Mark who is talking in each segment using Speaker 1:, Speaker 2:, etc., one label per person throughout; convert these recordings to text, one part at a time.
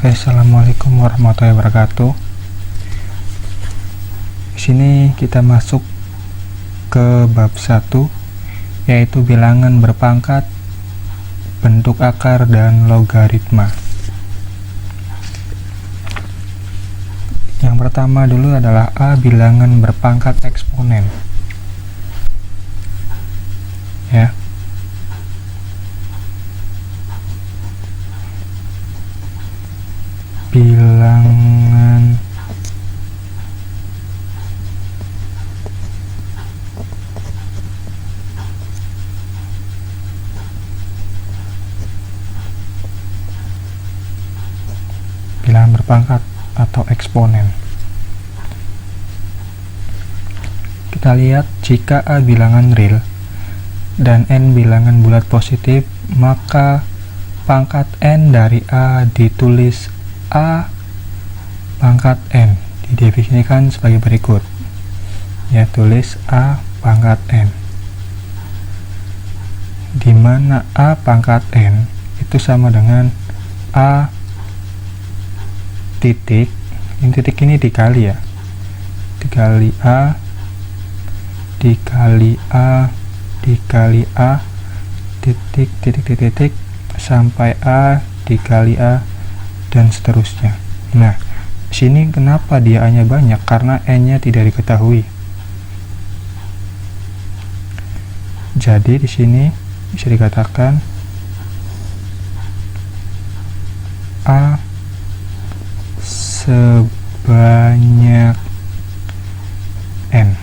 Speaker 1: Oke, assalamualaikum warahmatullahi wabarakatuh. Di sini kita masuk ke bab 1, yaitu bilangan berpangkat, bentuk akar, dan logaritma. Yang pertama dulu adalah A, bilangan berpangkat eksponen. Ya. Bilangan berpangkat atau eksponen. Kita lihat, jika A bilangan real dan N bilangan bulat positif, maka pangkat N dari A ditulis A pangkat N, didefinisikan sebagai berikut. Ya, tulis A pangkat N, di mana A pangkat N itu sama dengan A titik, ini titik ini dikali ya, dikali A dikali A dikali A titik titik titik titik sampai A dikali A dan seterusnya. Nah, sini kenapa dia A-nya banyak? Karena N-nya tidak diketahui. Jadi di sini bisa dikatakan A sebanyak N.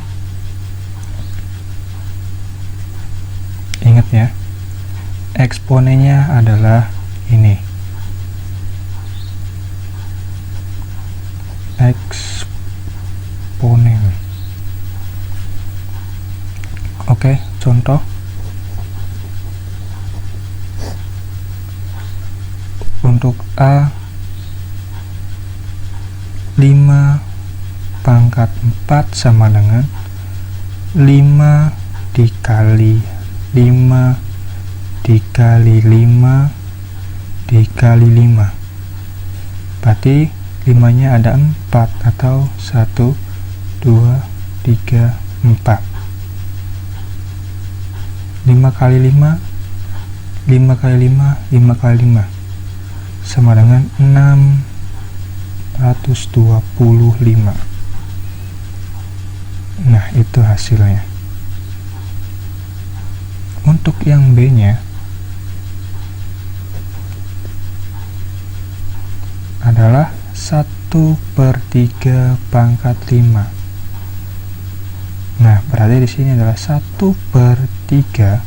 Speaker 1: Ingat ya, eksponennya adalah ini, eksponen. Oke, contoh untuk A 5 pangkat 4 sama dengan 5 dikali 5 dikali 5 dikali 5. Berarti 5 nya ada 4, atau 1, 2, 3, 4. 5 kali 5, 5 kali 5, 5 kali 5 sama dengan 625. Nah, itu hasilnya. Untuk yang B nya adalah 1/3 pangkat 5. Nah, berarti di sini adalah 1/3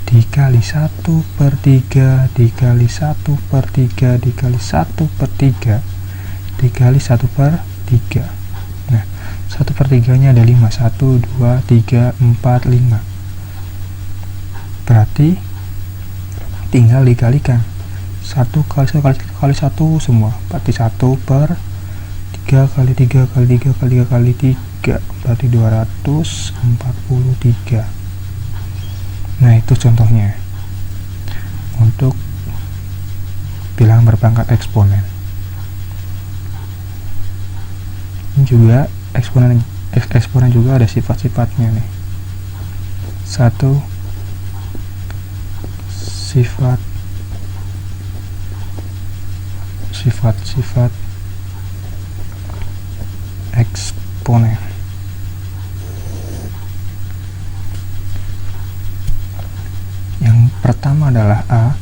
Speaker 1: dikali 1/3 dikali 1/3 dikali 1/3 dikali 1/3. Nah, 1/3 nya ada 5, 1, 2, 3, 4, 5. Berarti tinggal dikalikan 1 kali 1 kali 1 semua, berarti 1/3 kali 3 kali 3 kali 3 kali 3, berarti 243. Nah, itu contohnya untuk bilangan berpangkat eksponen. Ini juga eksponen juga ada sifat-sifatnya nih. 1, sifat eksponen. Yang pertama adalah A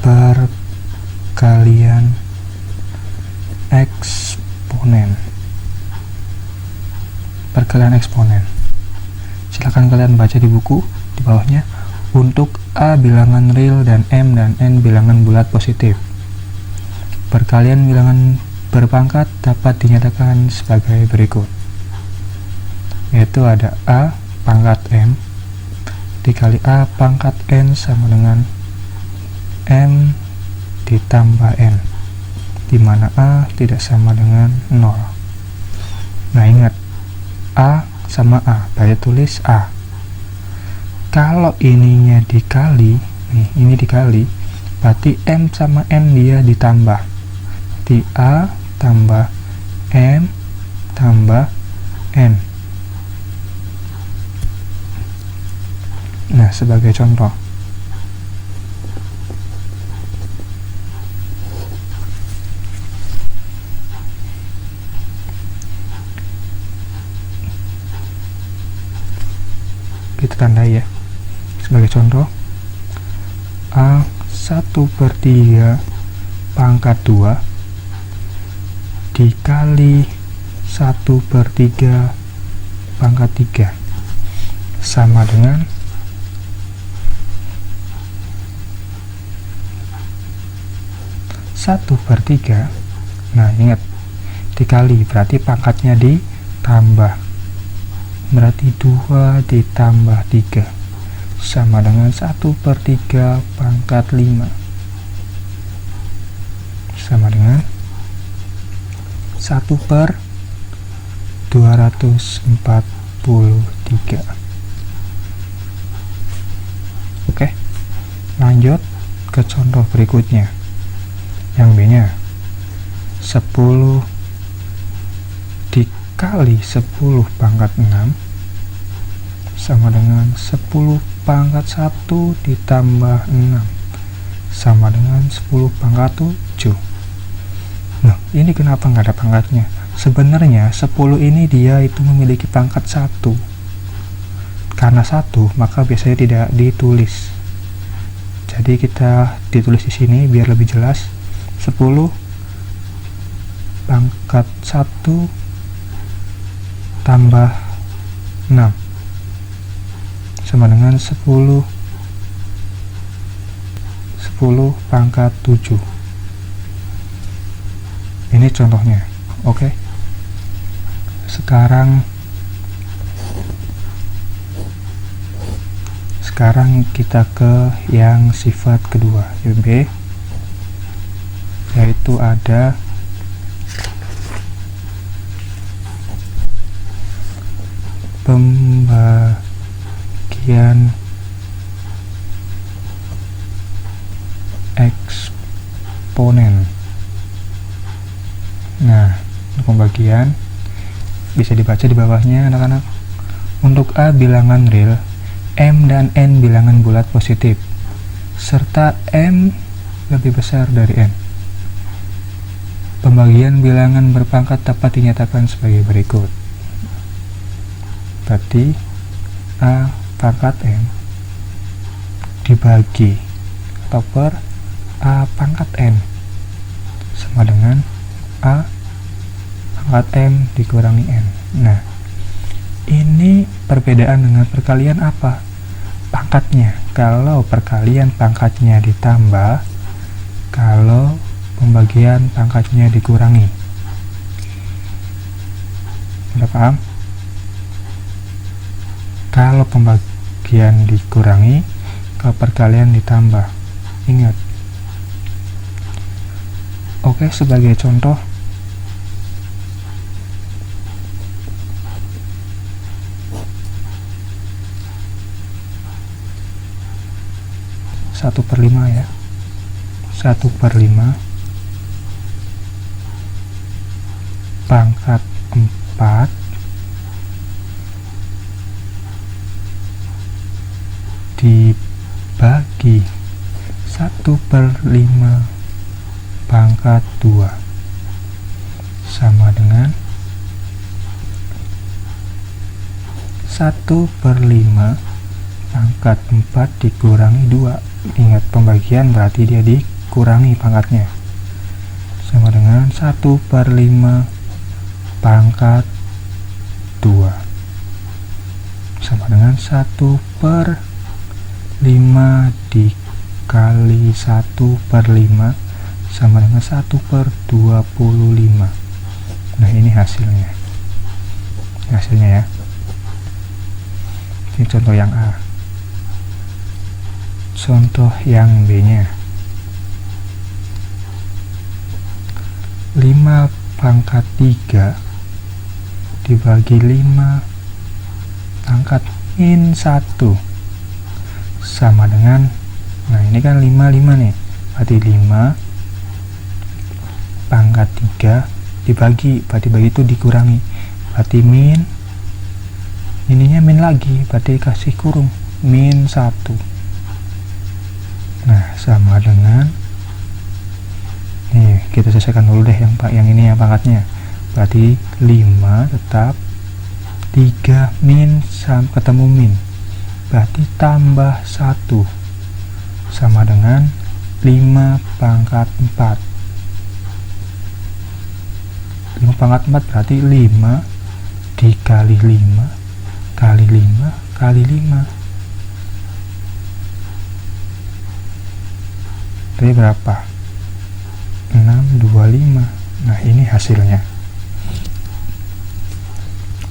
Speaker 1: perkalian eksponen. Perkalian eksponen. Silakan kalian baca di buku di bawahnya. Untuk A bilangan real dan M dan N bilangan bulat positif, perkalian bilangan berpangkat dapat dinyatakan sebagai berikut, yaitu ada A pangkat M dikali A pangkat N sama dengan M ditambah N, di mana A tidak sama dengan 0. Nah, ingat, A sama A, saya tulis A. Kalau ininya dikali, nih, ini dikali, berarti M sama N dia ditambah, berarti A tambah M tambah N. Nah, sebagai contoh, kita tandai ya. Sebagai contoh, A 1/3 pangkat 2 dikali 1/3 pangkat 3 sama dengan 1/3. Nah, ingat, dikali berarti pangkatnya ditambah, berarti 2 ditambah 3 sama dengan 1/3 pangkat 5 sama dengan 1/243. Oke, lanjut ke contoh berikutnya. Yang B nya 10 dikali 10 pangkat 6 sama dengan 10 pangkat 1 ditambah 6 sama dengan 10 pangkat 7. Nah, ini kenapa nggak ada pangkatnya? Sebenarnya 10 ini dia itu memiliki pangkat 1. Karena 1, maka biasanya tidak ditulis. Jadi kita ditulis di sini biar lebih jelas. 10 pangkat 1 tambah 6 sama dengan 10 pangkat 7. Ini contohnya. Oke. Sekarang kita ke yang sifat kedua, yang B, yaitu ada pembagian eksponen. Nah, untuk pembagian bisa dibaca di bawahnya, anak-anak. Untuk A bilangan real, M dan N bilangan bulat positif, serta M lebih besar dari N. Pembagian bilangan berpangkat dapat dinyatakan sebagai berikut. Berarti A pangkat M dibagi atau per A pangkat N sama dengan A pangkat M dikurangi N. Nah, ini perbedaan dengan perkalian apa? Pangkatnya. Kalau perkalian pangkatnya ditambah, kalau pembagian pangkatnya dikurangi. Udah paham? Kalau pembagian dikurangi, kalau perkalian ditambah. Ingat. Oke, sebagai contoh, satu per 5 ya, 1/5 pangkat 4 dibagi 1/5 pangkat 2 sama dengan 1/5 pangkat 4 dikurangi 2. Ingat, pembagian berarti dia dikurangi pangkatnya, sama dengan 1/5 pangkat 2 sama dengan 1/5 dikali 1/5 sama dengan 1/25. Nah, ini hasilnya ya. Ini contoh yang A. Contoh yang B nya 5 pangkat 3 dibagi 5 pangkat min 1 sama dengan, nah ini kan 5 nih, berarti 5 pangkat 3 dibagi, berarti bagi itu dikurangi, berarti min, ininya min lagi, berarti kasih kurung min 1. Nah, sama dengan nih, kita selesaikan dulu deh yang ini ya pangkatnya, berarti 5 tetap 3 min ketemu min, berarti tambah 1 sama dengan 5 pangkat 4. 5 pangkat 4 berarti 5 dikali 5 kali 5 kali 5. Jadi berapa? 625. Nah, ini hasilnya.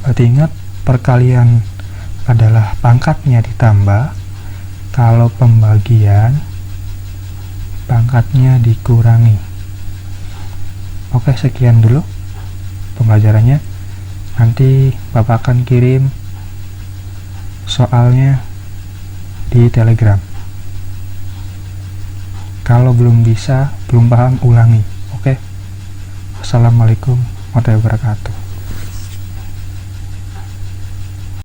Speaker 1: Berarti ingat, perkalian adalah pangkatnya ditambah, kalau pembagian pangkatnya dikurangi. Oke, sekian dulu pembelajarannya. Nanti Bapak akan kirim soalnya di Telegram. Kalau belum bisa, belum paham, ulangi. Oke. Assalamualaikum warahmatullahi wabarakatuh.